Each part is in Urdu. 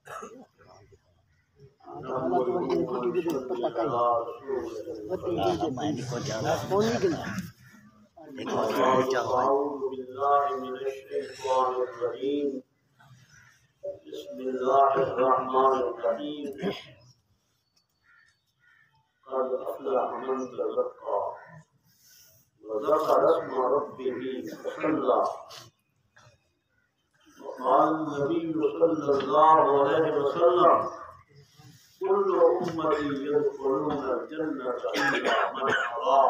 بسم اللہ الرحمن الرحیم قد افلح من تزکا وذكر اسم ربه فصلى وقال النبي صلى الله عليه وسلم كل أمتي يدخلون الجنة إلا من أبى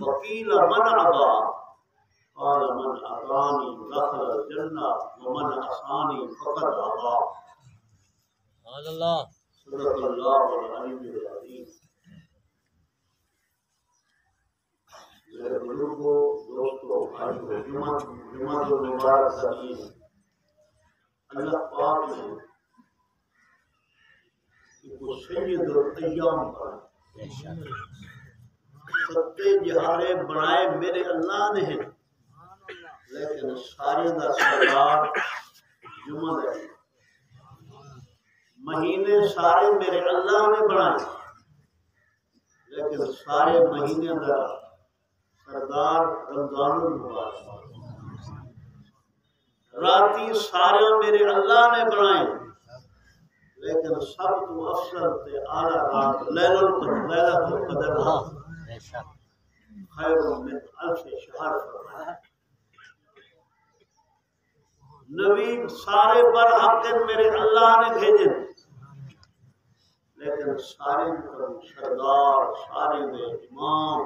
وقيل من أبى قال من أطاعني دخل الجنة ومن عصاني فقد أبى صدق الله العلي العظيم. میرے بزرگوں، دوستوں، بھائیوں، جمعہ جو مبارک کا دن اللہ پاک نے سید الایام کا ستے جہارے بنائے میرے اللہ نے ہیں، لیکن سارے دا سردار جمعہ ہے. مہینے سارے میرے اللہ نے بنائے، لیکن سارے مہینے دا سردار رمضان المبارک. راتی سارے میرے اللہ نے بنائے، لیکن سب تو افضل تے اعلیٰ رات لیلۃ القدر خیر من الف شہر. نبی سارے برحق میرے اللہ نے بھیجے، لیکن سارے سردار، سارے دے امام،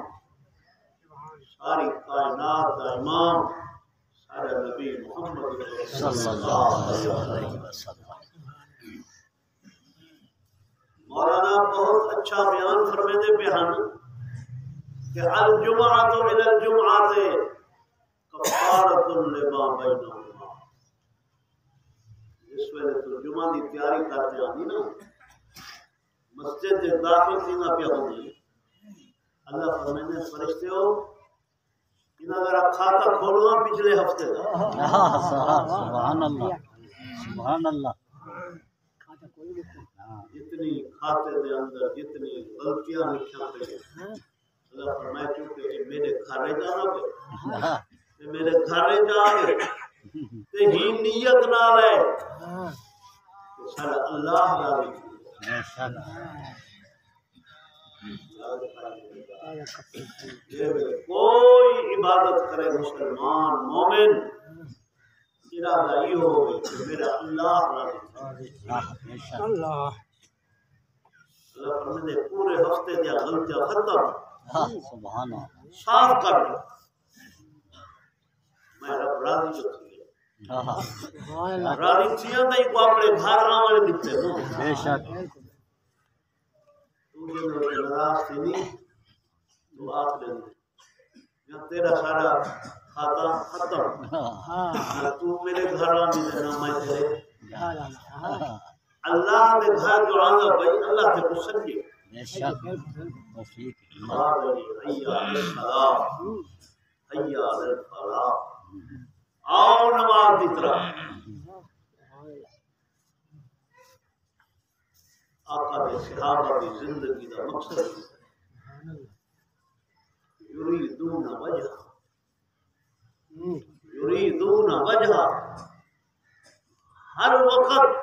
ساری کائنات کا امام سارے نبی محمد صلی اللہ علیہ وسلم. مولانا بہت اچھا بیان فرمیندے پہ ہیں کہ الجمعۃ الی الجمعۃ کفارۃ لما بینہما. اس ویلے تو جمعہ دی تیاری کرتے آنی نا، مسجد دے داخل تھی نہ پہ ہوگی. اللہ فرمیندے فرشتے ہو انہاں ذرا کھاتا کھولنا پچھلے ہفتے کا. سبحان اللہ سبحان اللہ. جتنی کھاتے دے اندر جتنی غلطیاں لکھیاں پہ اللہ فرمائے چونکہ میرے گھر جانا پہ میرے گھر جا کے تے ہی نیت نہ لے سارا اللہ راضی. کوئی عبادت کرے مسلمان مومن ارادہ یہ ہو کہ میرا اللہ راضی. اللہ فرمائے پورے ہفتے دیا غلطیاں ختم صاف کر دو، میں رب راضی جو تھی. راضی تھیاں نہیں کو اپنے گھر آنے دیتے ہو. بے شک تو ناراض تھی نہیں تو آپ لے یا تیرا سارا کھاتا ختم یا تو میرے گھر آنے دینا میں تیرے اللہ دے گھر جو آنا بھائی اللہ تے کو سنجے. بے شک حیا الصلاۃ حیا الفلاح. آؤ نماز دی طرح. آقا دے صحابہ دی زندگی دا مقصد یریدون وجہ یریدون وجہ. ہر وقت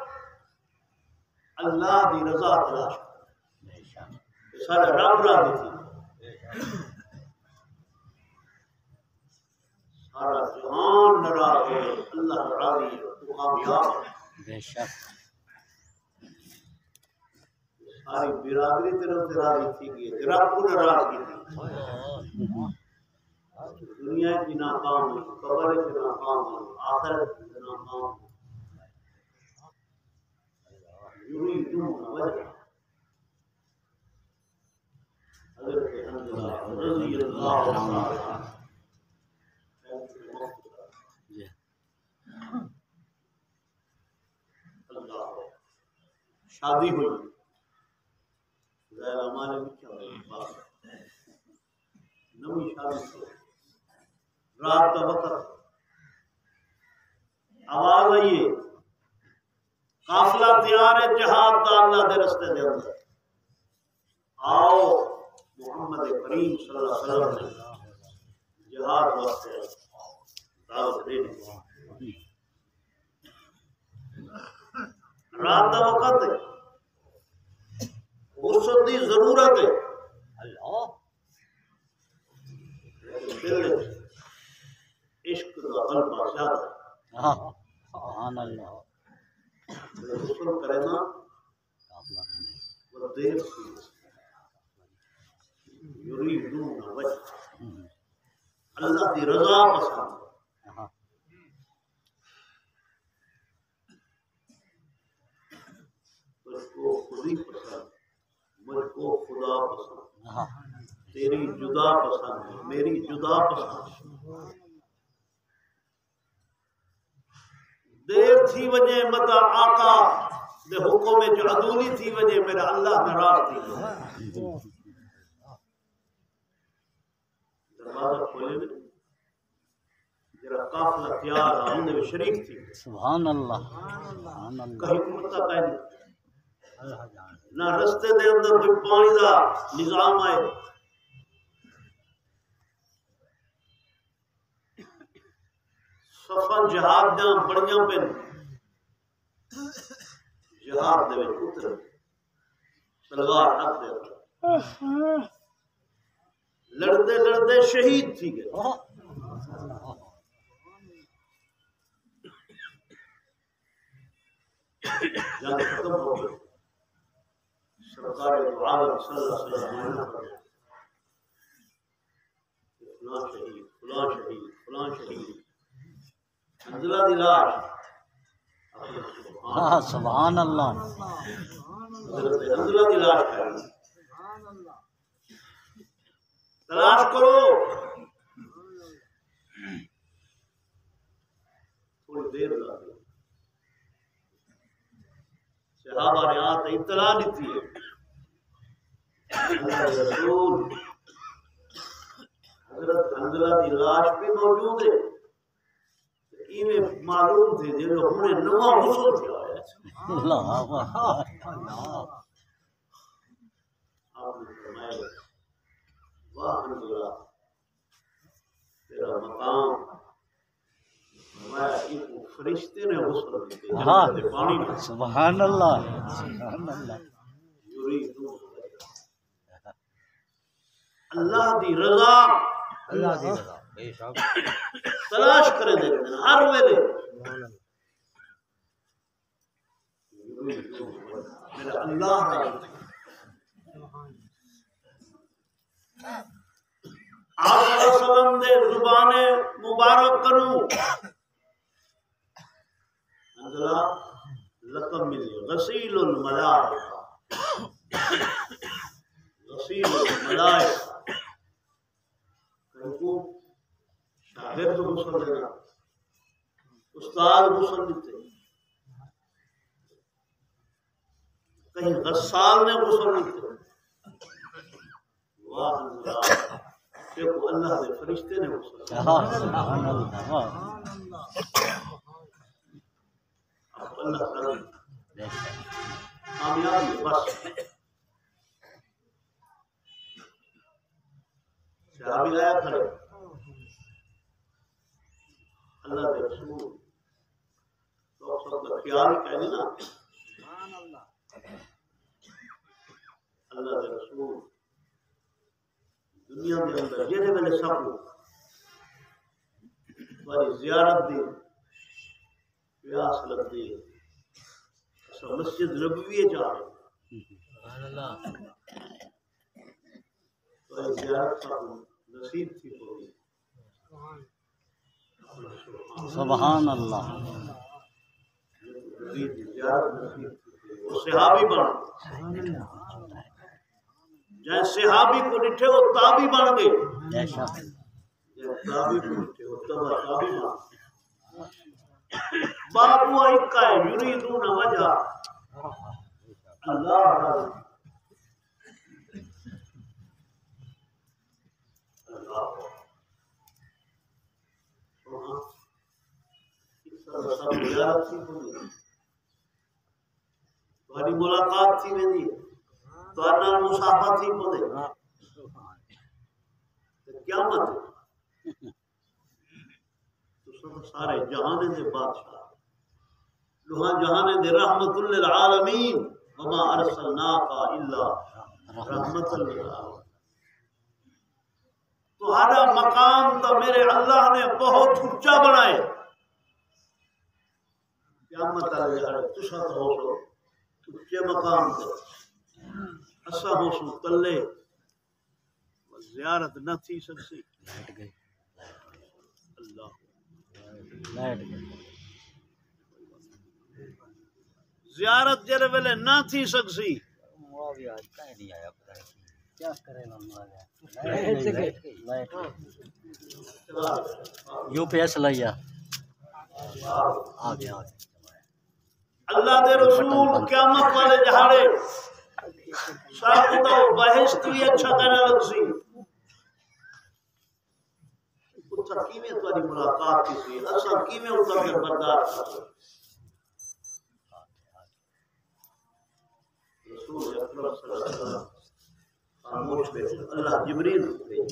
اللہ دی رضا تلاش سارا رب راضی تھی. سارا جہان ناراض ہے اللہ راضی تو کامیاب. بے شک ساری برادری طرف راضی تھی گئی رب کو ناراض کی تھی. دنیا کی ناکام ہے، قبر کی ناکام ہے، آخرت کی ناکام ہے. یریدون وجہ. حضرت حنظلہ رضی اللہ عنہ شادی ہوئی ظاہر ہمارے بھی کیا ہوئی نمی شادی سے رات کا وقت آواز آئیے قافلہ تیار ہے جہاد دا اللہ دے رستے دے اندر آؤ محمد کریم صلی اللہ علیہ وسلم نے جہاد واسطے دعوت دینی رات دا وقت ہے فرصت دی ضرورت ہے دل عشق دا غلبہ زیادہ سبحان اللہ غسل کرے نا وہ دیر سی یریدون وجہ اللہ دی رضا پسند مجھ کو خودی پسند مجھ کو خدا پسند تیری جدا پسند ہے میری جدا پسند دیر تھی وجہ متا آقا دے حکم جو عدولی تھی وجہ میرا اللہ ناراض تھی دروازہ کھولے میں جرا قافلہ تیار ہے اندر شریک تھی سبحان اللہ سبحان اللہ کہیں کمتا کہیں نہیں نہ رستے دے اندر کوئی پانی دا نظام آئے صفن جہاد دیاں بڑیاں پہ جہاد دے میں اتر تلوار ہاتھ دے لڑتے لڑتے شہید تھی گئے جنگ ختم ہو گئی سرکار عالم صلی اللہ علیہ وسلم فلاں شہید فلاں شہید فلاں شہید حنظلہ دی لاش سبحان اللہ حضرت حنظلہ دی لاش کر تلاش کرو تھوڑی دیر لگی صحابہ نے آتے اطلاع دیتی ہے اللہ کے رسول حضرت حنظلہ دی لاش بھی موجود ہے انہیں معلوم تھے جو ہم نے نواں حصول کیا ہے اللہ آپ نے فرمایا واہ حنظلہ تیرا مقام فرمایا ایک فرشتے نے غسل دیتے جنت دے پانی میں سبحان اللہ سبحان اللہ یریدون اللہ دی رضا اللہ دی رضا بے شک تلاش کرے دے ہر ویلے میرا اللہ آپ صلی اللہ علیہ وسلم دے زبان مبارک کروں حنظلہ لقب ملی غسیل الملائکہ غسیل الملائکہ کہیں کو شاگرد غسل دینا استاد غسل دیتے کہیں غسال نے غسل دیتے واہ حنظلہ دیکھو اللہ دے فرشتے نے غسل سبحان اللہ اب اللہ تعالی بے شک کامیابی بس صحابی آیا کھڑے اللہ کے رسول تو سب کا خیال کہنے نا اللہ کے رسول دنیا کے اندر جہے ویلے سب تمہاری زیارت دی پیاس لگتی ہے مسجد نبوی جا رہے تو زیارت سب نصیب تھی ہوگی سبحان اللہ صحابی بن جائے صحابی کو نٹھے وہ تابی بن گئے بے شک جائے تابی کو نٹھے وہ تابی بن بابو ایکا ہے یریدون وجہ اللہ تہاڈی ملاقات تھی ویندی تہاڈے نال مصافحہ تھی پوندے تے قیامت تساں سارے جہان دے بادشاہ لوہاں جہان دے رحمت للعالمین وما ارسلناک الا رحمت للعالمین تہاڈا مقام تو میرے اللہ نے بہت اونچا بنائے قیامت والے دن تساں تو ہو اونچے مقام تے اساں ہو سو تلے زیارت نہ تھی سکسی اللہ زیارت جڑے ویلے نہ تھی سکسی کیا کرے یو پی ایس لیا آ گیا اللہ دے رسول قیامت والے جہاڑے سب تو بہشت بھی اچھا کرنے لگ سی اتھا کیویں تہاڈی ملاقات کی سی اساں کیویں اتھا کے برداشت رسول اکرم صلی اللہ علیہ وسلم خاموش بیٹھے اللہ جبریل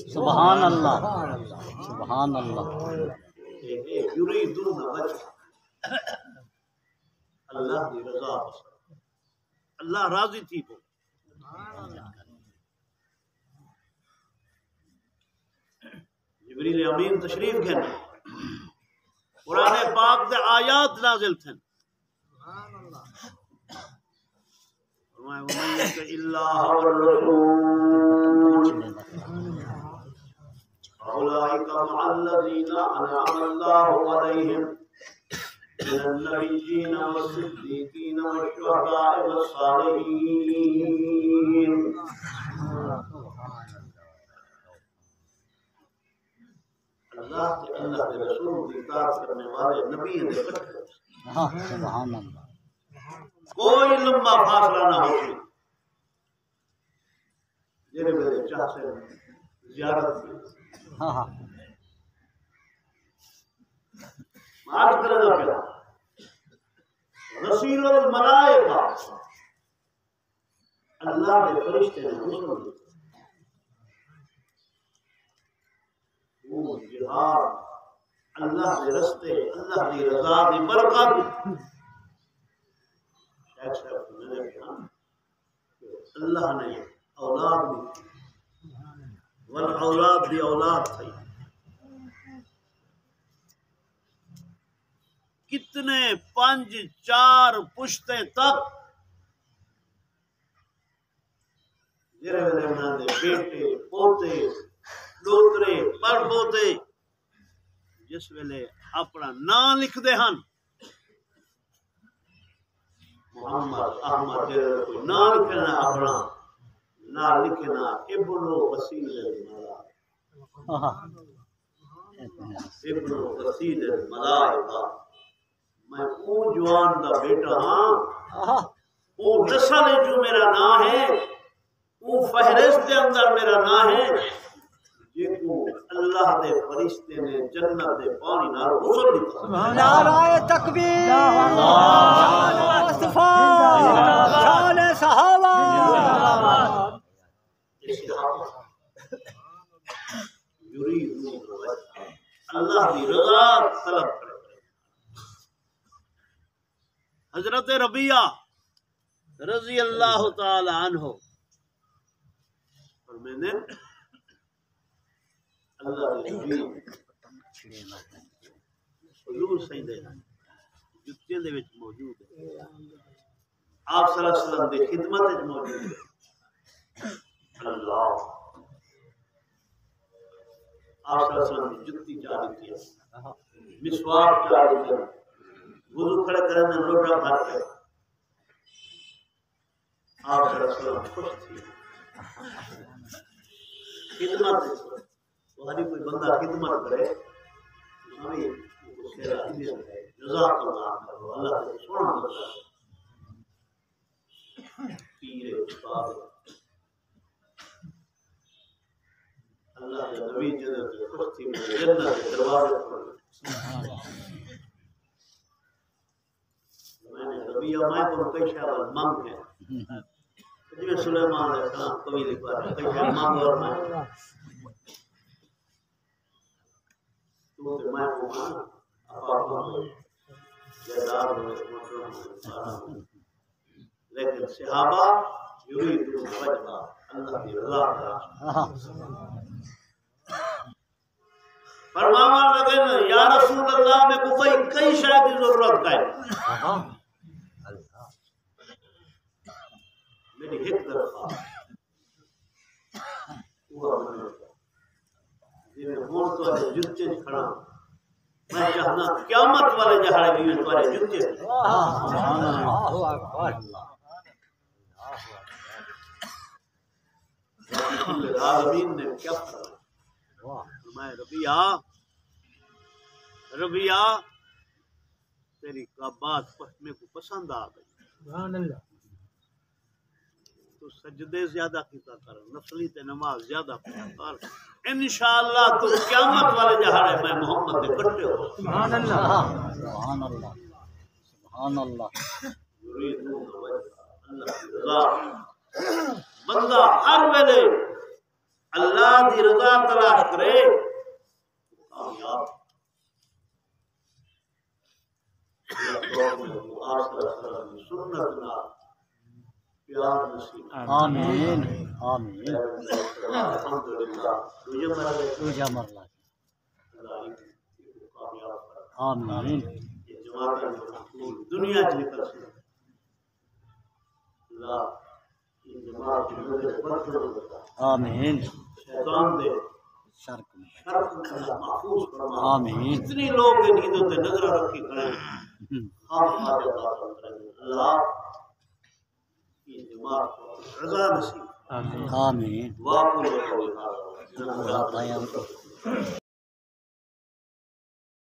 سبحان اللہ سبحان اللہ یریدون وجہ اللہ کی رضا اللہ راضی تھی کو جبریل امین تشریف گھن قرآن پاک دے آیات نازل تھن فرمایا ومن یطع اللہ والرسول اولئک مع الذین انعم اللہ علیہم من النبیین والصدیقین والشہداء والصالحین اللہ کے رسول کی اطاعت کرنے والے نبی دے کٹھے سبحان اللہ کوئی لمبا فاصلہ نہ ہو جڑے میرے چاہ سے زیارت کی معاف کرنا پیا رسول الملائکہ اللہ کے فرشتے نے حکم دیا وہ جہاد اللہ کے رستے اللہ کی رضا کی برکت شیخ صاحب نے کہا اللہ نے اولاد دی والاولاد دی اولاد تھی کتنے 5-4 پشتے تک جڑے ویلے انہاں دے بیٹے پوتے ڈوترے پر پوتے جس ویلے اپنا نام لکھ دے ہن محمد احمد جڑے کوئی نام لکھنا اپنا نام لکھنا ابن وسیل ابن وسیل الملائکہ میں اون جوان دا بیٹا ہاں وہ نسل جو میرا نام ہے وہ فہرست دے اندر میرا نام ہے جیکو اللہ دے فرشتے نے جنت دے پانی نال غسل دتا نعرہ تکبیر شان مصطفی شان صحابہ یرید اللہ دی رضا طلب کرے حضرت ربیعہ رضی اللہ تعالی عنہ اور میں نے اللہ دے نبی حضور سیدے جتیاں دے وچ موجود ہے آپ صلی اللہ علیہ وسلم دی خدمت وچ موجود ہے اللہ آپ صلی اللہ علیہ وسلم دی جتی چاہ دیتی ہے مسواک چاہ دیتی ہے وضو کھڑے کرنے لوٹا بھر کے آپ صلی اللہ علیہ وسلم خوش تھی خدمت تمہاری کوئی بندہ خدمت کرے ہمیں اس کے جزاک اللہ کرو اللہ کے سونا بندہ پیر استاد اللہ کے نبی جنت خوش تھی جنت کے دروازے پر میں نے ربیہ میں کو کئی شاول مانگ ہے جو سلیمان علیہ السلام کبھی لکھا ہے کئی شاول مانگ اور میں تو میں کو مانا اپا جدار ہوئے لیکن صحابہ یریدون وجہ اللہ کی رضا فرماوا لگے یا رسول اللہ میں کو کئی شاید کی ضرورت ہے میری ایک درخواست ہوں تو جتے کھڑا میں چاہنا قیامت والے جہاڑے بھی تمہارے جتے العالمین نے کیا فرمایا ربیہ تیری کا بات میں کو پسند آ گئی تو سجدے زیادہ کیتا کر نفلی تے نماز زیادہ پڑھا کر انشاءاللہ تو قیامت والے جہاڑے میں محمد دے کٹے ہو سبحان اللہ سبحان اللہ سبحان اللہ یریدون وجہ اللہ کی رضا بندہ ہر ویلے اللہ دی رضا تلاش کرے کامیاب سنت نہ پیار نصیب آمین آمین الحمدللہ تجھے مرلا آمین یہ جماعت دنیا کی نکل سے اللہ یہ جماعت آمین شیطان دے شرک شرک محفوظ فرما آمین اتنی لوگ ان ہندو تے نظر رکھی کھڑے ہم حاجت کریں اللہ یہ جماعت رضا نصیب آمین واقعی